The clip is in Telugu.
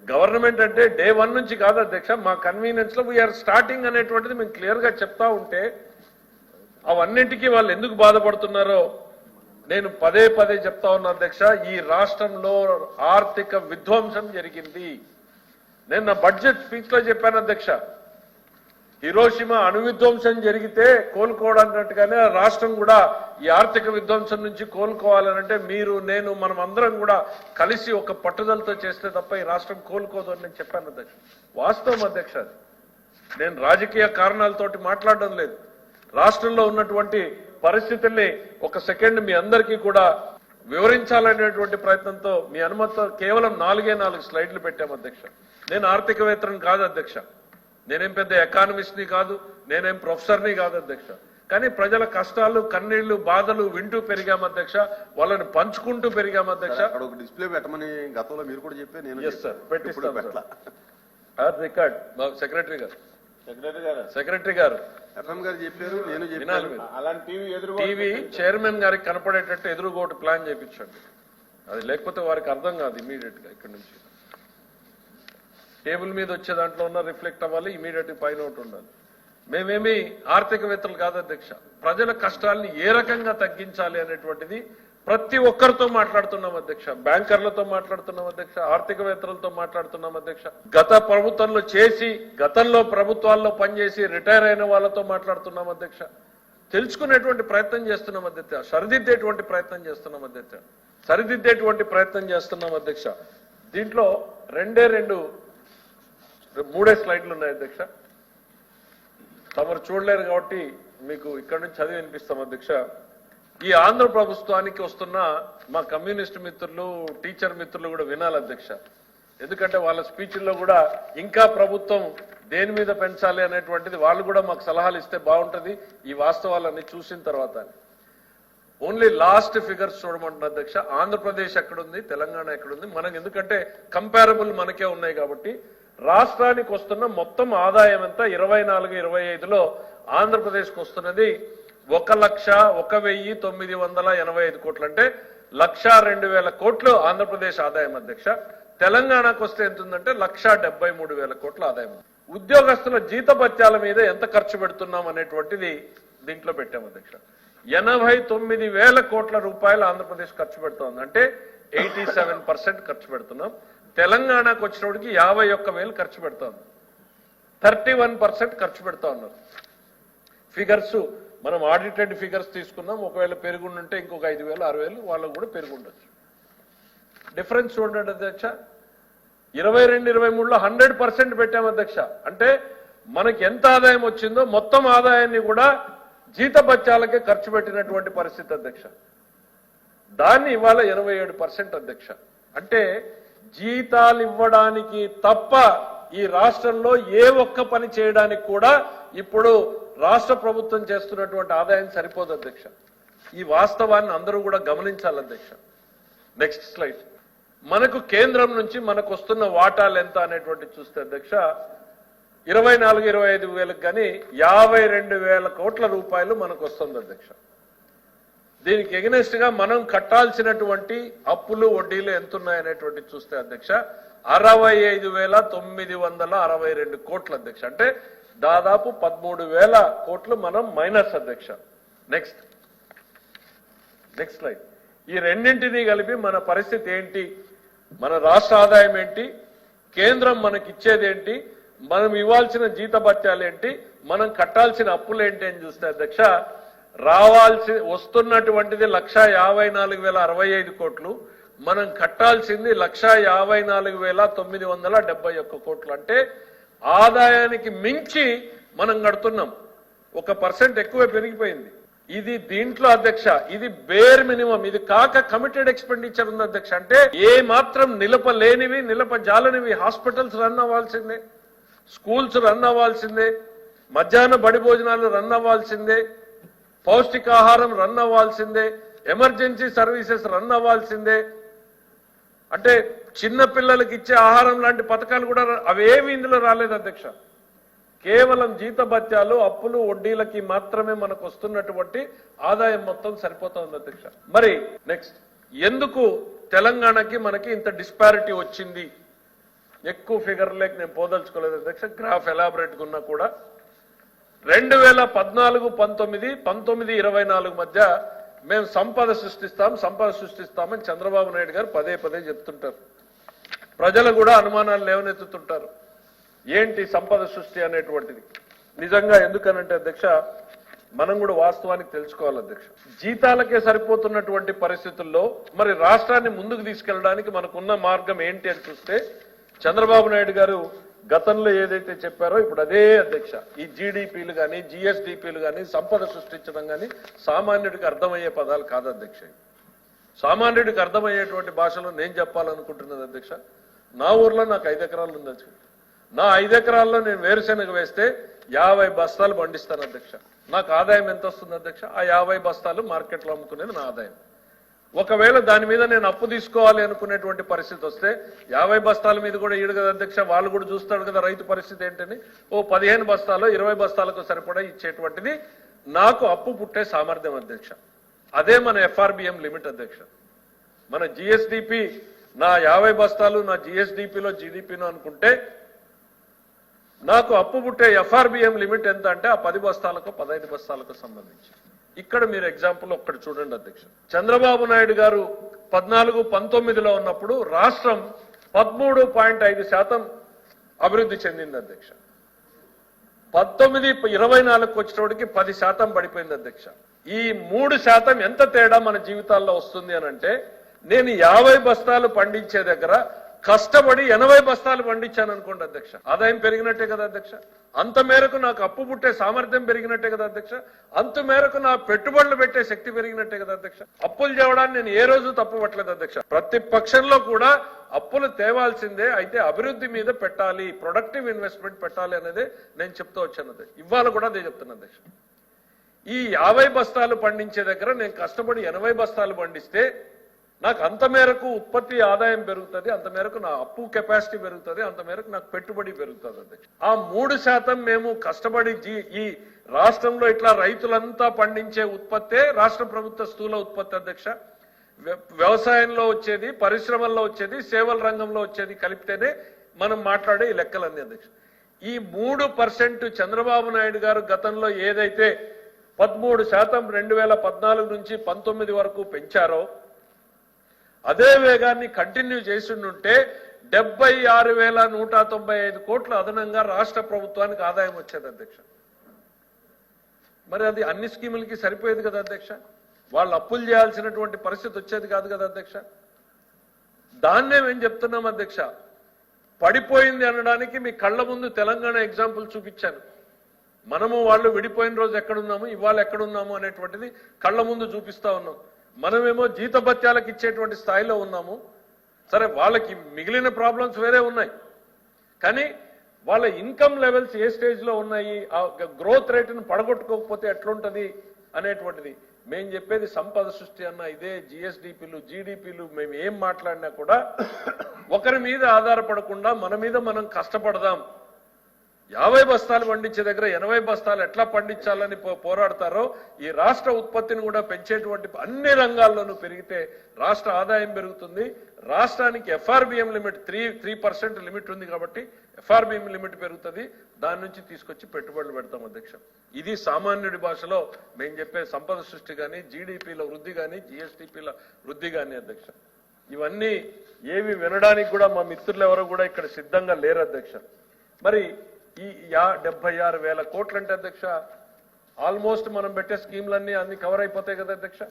గవర్నమెంట్ అంటే డే 1 నుంచి కాదు అధ్యక్ష, మా కన్వీనియన్స్ లో వీఆర్ స్టార్టింగ్ అనేటువంటిది మేము క్లియర్ గా చెప్తా ఉంటే అవన్నింటికీ వాళ్ళు ఎందుకు బాధపడుతున్నారో నేను పదే పదే చెప్తా ఉన్నా అధ్యక్ష. ఈ రాష్ట్రంలో ఆర్థిక విధ్వంసం జరిగింది. నేను నా బడ్జెట్ స్పీచ్ లో చెప్పాను అధ్యక్ష, హిరోషిమా అణు విధ్వంసం జరిగితే కోలుకోవడానికట్టుగానే రాష్ట్రం కూడా ఈ ఆర్థిక విధ్వంసం నుంచి కోలుకోవాలనంటే మీరు నేను మనం అందరం కూడా కలిసి ఒక పట్టుదలతో చేస్తే తప్ప ఈ రాష్ట్రం కోలుకోదు అని నేను చెప్పాను అధ్యక్ష. వాస్తవం అధ్యక్ష, నేను రాజకీయ కారణాలతోటి మాట్లాడడం లేదు. రాష్ట్రంలో ఉన్నటువంటి పరిస్థితుల్ని ఒక సెకండ్ మీ అందరికీ కూడా వివరించాలనేటువంటి ప్రయత్నంతో మీ అనుమతితో కేవలం 4 స్లైడ్లు పెట్టాము అధ్యక్ష. నేను ఆర్థికవేత్తని కాదు అధ్యక్ష, నేనేం పెద్ద ఎకానమిస్ట్ని కాదు, నేనేం ప్రొఫెసర్ని కాదు అధ్యక్ష. కానీ ప్రజల కష్టాలు కన్నీళ్లు బాధలు వింటూ పెరిగాం అధ్యక్ష, వాళ్ళని పంచుకుంటూ పెరిగాం అధ్యక్ష. డిస్ప్లే పెట్టమని గతంలో మీరు కూడా చెప్పే నేను రికార్డ్ సెక్రటరీ గారు ఎఫ్ఎం గారు చెప్పారు, నేను చెప్పాను. టీవీ చైర్మన్ గారికి కనపడేటట్టు ఎదురుగోటు ప్లాన్ చేయించండి. అది లేకపోతే వారికి అర్థం కాదు. ఇమీడియట్ గా ఇక్కడ నుంచి టేబుల్ మీద వచ్చే దాంట్లో ఉన్న రిఫ్లెక్ట్ అవ్వాలి, ఇమీడియట్ పైన ఒకటి ఉండాలి. మేమేమి ఆర్థికవేత్తలు కాదు అధ్యక్ష. ప్రజల కష్టాలని ఏ రకంగా తగ్గించాలి అనేటువంటిది ప్రతి ఒక్కరితో మాట్లాడుతున్నాం అధ్యక్ష. బ్యాంకర్లతో మాట్లాడుతున్నాం అధ్యక్ష, ఆర్థికవేత్తలతో మాట్లాడుతున్నాం అధ్యక్ష. గత ప్రభుత్వంలో చేసి గతంలో ప్రభుత్వాల్లో పనిచేసి రిటైర్ అయిన వాళ్ళతో మాట్లాడుతున్నాం అధ్యక్ష. తెలుసుకునేటువంటి ప్రయత్నం చేస్తున్నాం అధ్యక్ష, సరిదిద్దేటువంటి ప్రయత్నం చేస్తున్నాం అధ్యక్ష, సరిదిద్దేటువంటి ప్రయత్నం చేస్తున్నాం అధ్యక్ష. దీంట్లో 3 స్లైడ్లు ఉన్నాయి అధ్యక్ష. తమరు చూడలేరు కాబట్టి మీకు ఇక్కడ నుంచి చదివి వినిపిస్తాం అధ్యక్ష. ఈ ఆంధ్ర ప్రభుత్వానికి వస్తున్న మా కమ్యూనిస్ట్ మిత్రులు టీచర్ మిత్రులు కూడా వినాలి అధ్యక్ష. ఎందుకంటే వాళ్ళ స్పీచ్ల్లో కూడా ఇంకా ప్రభుత్వం దేని మీద పెంచాలి అనేటువంటిది వాళ్ళు కూడా మాకు సలహాలు ఇస్తే బాగుంటుంది ఈ వాస్తవాలన్నీ చూసిన తర్వాత. ఓన్లీ లాస్ట్ ఫిగర్స్ చూడమంటున్నారు అధ్యక్ష. ఆంధ్రప్రదేశ్ ఎక్కడుంది, తెలంగాణ ఎక్కడుంది, మనకు ఎందుకంటే కంపారబుల్ మనకే ఉన్నాయి కాబట్టి రాష్ట్రానికి వస్తున్న మొత్తం ఆదాయం ఎంత 24-25లో ఆంధ్రప్రదేశ్కి వస్తున్నది 1,01,985 కోట్లు, అంటే 1,02,000 కోట్లు ఆంధ్రప్రదేశ్ ఆదాయం అధ్యక్ష. తెలంగాణకు వస్తే ఎంత ఉందంటే 1,73,000 కోట్ల ఆదాయం. ఉద్యోగస్తుల జీతభత్యాల మీద ఎంత ఖర్చు పెడుతున్నాం అనేటువంటిది దీంట్లో పెట్టాం అధ్యక్ష. 89,000 కోట్ల రూపాయలు ఆంధ్రప్రదేశ్ ఖర్చు పెడుతోంది, అంటే 87% ఖర్చు పెడుతున్నాం. తెలంగాణకు వచ్చినప్పటికి 51,000 ఖర్చు పెడుతోంది, 31% ఖర్చు పెడతా ఉన్నారు. ఫిగర్స్ మనం ఆడిటెడ్ ఫిగర్స్ తీసుకున్నాం. ఒకవేళ పెరుగుంటే ఇంకొక 5,000 6,000 వాళ్ళకు కూడా పెరుగుండొచ్చు. డిఫరెన్స్ చూడండి అధ్యక్ష. 22-23లో 100% పెట్టాం అధ్యక్ష. అంటే మనకి ఎంత ఆదాయం వచ్చిందో మొత్తం ఆదాయాన్ని కూడా జీతభత్యాలకే ఖర్చు పెట్టినటువంటి పరిస్థితి అధ్యక్ష. దాన్ని ఇవాళ 87% అధ్యక్ష. అంటే జీతాలు ఇవ్వడానికి తప్ప ఈ రాష్ట్రంలో ఏ ఒక్క పని చేయడానికి కూడా ఇప్పుడు రాష్ట్ర ప్రభుత్వం చేస్తున్నటువంటి ఆదాయం సరిపోదు అధ్యక్ష. ఈ వాస్తవాన్ని అందరూ కూడా గమనించాలి అధ్యక్ష. Next slide. మనకు కేంద్రం నుంచి మనకు వస్తున్న వాటాలు ఎంత అనేటువంటి చూస్తే అధ్యక్ష 24-25 వేలకు కానీ 52,000 కోట్ల రూపాయలు మనకు వస్తుంది అధ్యక్ష. దీనికి ఎగనెస్ట్ గా మనం కట్టాల్సినటువంటి అప్పులు వడ్డీలు ఎంత ఉన్నాయనేటువంటి చూస్తే అధ్యక్ష 65,962 కోట్లు అధ్యక్ష. అంటే దాదాపు 13,000 కోట్లు మనం మైనస్ అధ్యక్ష. Next slide. ఈ రెండింటినీ కలిపి మన పరిస్థితి ఏంటి, మన రాష్ట్ర ఆదాయం ఏంటి, కేంద్రం మనకిచ్చేది ఏంటి, మనం ఇవ్వాల్సిన జీతభత్యాలు ఏంటి, మనం కట్టాల్సిన అప్పులు ఏంటి అని చూస్తే అధ్యక్ష వస్తున్నటువంటిది 1,54,065 కోట్లు, మనం కట్టాల్సింది 1,54,971 కోట్లు. అంటే ఆదాయానికి మించి మనం కడుతున్నాం, 1% ఎక్కువ పెరిగిపోయింది. ఇది దీంట్లో అధ్యక్ష ఇది బేర్ మినిమం, ఇది కాక కమిటెడ్ ఎక్స్పెండిచర్ ఉంది అధ్యక్ష. అంటే ఏ మాత్రం నిలపలేనివి నిలపజాలనివి హాస్పిటల్స్ రన్ అవ్వాల్సిందే, స్కూల్స్ రన్ అవ్వాల్సిందే, మధ్యాహ్న బడి భోజనాలు రన్ అవ్వాల్సిందే, పౌష్టికాహారం రన్ అవ్వాల్సిందే, ఎమర్జెన్సీ సర్వీసెస్ రన్ అవ్వాల్సిందే. అంటే చిన్న పిల్లలకి ఇచ్చే ఆహారం లాంటి పథకాలు కూడా అవేవి ఇందులో రాలేదు అధ్యక్ష. కేవలం జీతభత్యాలు అప్పులు వడ్డీలకి మాత్రమే మనకు వస్తున్నటువంటి ఆదాయం మొత్తం సరిపోతుంది అధ్యక్ష. మరి నెక్స్ట్, ఎందుకు తెలంగాణకి మనకి ఇంత డిస్పారిటీ వచ్చింది ఎక్కువ ఫిగర్లేకి నేను పోదలుచుకోలేదు అధ్యక్ష. గ్రాఫ్ ఎలాబరేట్గా ఉన్నా కూడా 2014, 19, 19, 24 మధ్య మేము సంపద సృష్టిస్తామని చంద్రబాబు నాయుడు గారు పదే పదే చెప్తుంటారు. ప్రజలు కూడా అనుమానాలు లేవనెత్తుతుంటారు. ఏంటి సంపద సృష్టి అనేటువంటిది? నిజంగా ఎందుకనంటే అధ్యక్ష, మనం కూడా వాస్తవానికి తెలుసుకోవాలి అధ్యక్ష. జీతాలకే సరిపోతున్నటువంటి పరిస్థితుల్లో మరి రాష్ట్రాన్ని ముందుకు తీసుకెళ్ళడానికి మనకున్న మార్గం ఏంటి అని చూస్తే, చంద్రబాబు నాయుడు గారు గతంలో ఏదైతే చెప్పారో ఇప్పుడు అదే అధ్యక్ష. ఈ జీడీపీలు కానీ, జిఎస్డిపిలు కానీ, సంపద సృష్టించడం కానీ సామాన్యుడికి అర్థమయ్యే పదాలు కాదు అధ్యక్ష. సామాన్యుడికి అర్థమయ్యేటువంటి భాషలో నేను చెప్పాలనుకుంటున్నది అధ్యక్ష, నా ఊర్లో నాకు 5 ఎకరాలు ఉంది అధ్యక్ష. నా 5 ఎకరాల్లో నేను వేరుశెనగ వేస్తే 50 బస్తాలు పండిస్తాను అధ్యక్ష. నాకు ఆదాయం ఎంత వస్తుంది అధ్యక్ష? ఆ 50 బస్తాలు మార్కెట్లో అమ్ముకునేది నా ఆదాయం. ఒకవేళ దాని మీద నేను అప్పు తీసుకోవాలి అనుకునేటువంటి పరిస్థితి వస్తే 50 బస్తాల మీద కూడా ఈడు కదా అధ్యక్ష, వాళ్ళు కూడా చూస్తాడు కదా రైతు పరిస్థితి ఏంటని. 15 బస్తాలు 20 బస్తాలకు సరిపడా ఇచ్చేటువంటిది నాకు అప్పు పుట్టే సామర్థ్యం అధ్యక్ష. అదే మన ఎఫ్ఆర్బిఎం లిమిట్ అధ్యక్ష. మన జిఎస్డిపి నా 50 బస్తాలు నా జిఎస్డిపిలో జీడిపిలో అనుకుంటే నాకు అప్పు పుట్టే ఎఫ్ఆర్బిఎం లిమిట్ ఎంత అంటే ఆ 10 బస్తాలకు 15 బస్తాలకు సంబంధించి. ఇక్కడ మీరు ఎగ్జాంపుల్ ఒక్కటి చూడండి అధ్యక్ష. చంద్రబాబు నాయుడు గారు 14, 19లో ఉన్నప్పుడు రాష్ట్రం 13.5% అభివృద్ధి చెందింది అధ్యక్ష. 19, 24కు వచ్చేటోడికి 10% పడిపోయింది అధ్యక్ష. ఈ 3% ఎంత తేడా మన జీవితాల్లో వస్తుంది అని అంటే, నేను 50 బస్తాలు పండించే దగ్గర కష్టపడి 80 బస్తాలు పండించాను అనుకోండి అధ్యక్ష, ఆదాయం పెరిగినట్టే కదా అధ్యక్ష. అంత మేరకు నాకు అప్పు పుట్టే సామర్థ్యం పెరిగినట్టే కదా అధ్యక్ష. అంత మేరకు నా పెట్టుబడులు పెట్టే శక్తి పెరిగినట్టే కదా అధ్యక్ష. అప్పులు చేయడాన్ని నేను ఏ రోజు తప్పు పట్టలేదు అధ్యక్ష. ప్రతి పక్షంలో కూడా అప్పులు తేవాల్సిందే, అయితే అభివృద్ధి మీద పెట్టాలి, ప్రొడక్టివ్ ఇన్వెస్ట్మెంట్ పెట్టాలి అనేది నేను చెప్తూ వచ్చాను అధ్యక్ష. ఇవాళ కూడా అదే చెప్తున్నా అధ్యక్ష. ఈ 50 బస్తాలు పండించే దగ్గర నేను కష్టపడి 80 బస్తాలు పండిస్తే నాకు అంత మేరకు ఉత్పత్తి ఆదాయం పెరుగుతుంది, అంత మేరకు నా అప్పు కెపాసిటీ పెరుగుతుంది, అంత మేరకు నాకు పెట్టుబడి పెరుగుతుంది అధ్యక్ష. ఆ 3% మేము కష్టపడి ఈ రాష్ట్రంలో ఇట్లా రైతులంతా పండించే ఉత్పత్తే రాష్ట్ర ప్రభుత్వ స్థూల ఉత్పత్తి అధ్యక్ష. వ్యవసాయంలో వచ్చేది, పరిశ్రమల్లో వచ్చేది, సేవల రంగంలో వచ్చేది కలిపితేనే మనం మాట్లాడే ఈ లెక్కలన్నీ అధ్యక్ష. ఈ 3% చంద్రబాబు నాయుడు గారు గతంలో ఏదైతే 13% 2014 నుంచి 19 వరకు పెంచారో అదే వేగాన్ని కంటిన్యూ చేసిండుంటే 76,195 కోట్ల అదనంగా రాష్ట్ర ప్రభుత్వానికి ఆదాయం వచ్చేది అధ్యక్ష. మరి అది అన్ని స్కీములకి సరిపోయేది కదా అధ్యక్ష. వాళ్ళు అప్పులు చేయాల్సినటువంటి పరిస్థితి వచ్చేది కాదు కదా అధ్యక్ష. దాన్నే మేము చెప్తున్నాం అధ్యక్ష. పడిపోయింది అనడానికి మీ కళ్ళ ముందు తెలంగాణ ఎగ్జాంపుల్ చూపించాను. మనము వాళ్ళు విడిపోయిన రోజు ఎక్కడున్నాము, ఇవాళ ఎక్కడున్నాము అనేటువంటిది కళ్ళ ముందు చూపిస్తా ఉన్నాం. మనమేమో జీతభత్యాలకు ఇచ్చేటువంటి స్థాయిలో ఉన్నాము. సరే, వాళ్ళకి మిగిలిన ప్రాబ్లమ్స్ వేరే ఉన్నాయి, కానీ వాళ్ళ ఇన్కమ్ లెవెల్స్ ఏ స్టేజ్లో ఉన్నాయి, ఆ గ్రోత్ రేటును పడగొట్టుకోకపోతే ఎట్లుంటది అనేటువంటిది మేము చెప్పేది. సంపద సృష్టి అన్న ఇదే, జిఎస్డిపిలు, జీడిపిలు మేము ఏం మాట్లాడినా కూడా ఒకరి మీద ఆధారపడకుండా మన మీద మనం కష్టపడదాం. 50 బస్తాలు పండించే దగ్గర 80 బస్తాలు ఎట్లా పండించాలని పోరాడతారో, ఈ రాష్ట్ర ఉత్పత్తిని కూడా పెంచేటువంటి అన్ని రంగాల్లోనూ పెరిగితే రాష్ట్ర ఆదాయం పెరుగుతుంది. రాష్ట్రానికి ఎఫ్ఆర్బిఎం లిమిట్ 3% లిమిట్ ఉంది కాబట్టి ఎఫ్ఆర్బిఎం లిమిట్ పెరుగుతుంది. దాని నుంచి తీసుకొచ్చి పెట్టుబడులు పెడతాం అధ్యక్ష. ఇది సామాన్యుడి భాషలో మేము చెప్పే సంపద సృష్టి కానీ, జీడిపిల వృద్ధి కానీ, జిఎస్టిపిల వృద్ధి కానీ అధ్యక్ష. ఇవన్నీ ఏవి వినడానికి కూడా మా మిత్రులు ఎవరు కూడా ఇక్కడ సిద్ధంగా లేరు అధ్యక్ష. మరి ఈ 76,000 కోట్లు అంటే అధ్యక్ష ఆల్మోస్ట్ మనం పెట్టే స్కీమ్లన్నీ అన్ని కవర్ అయిపోతాయి కదా అధ్యక్ష.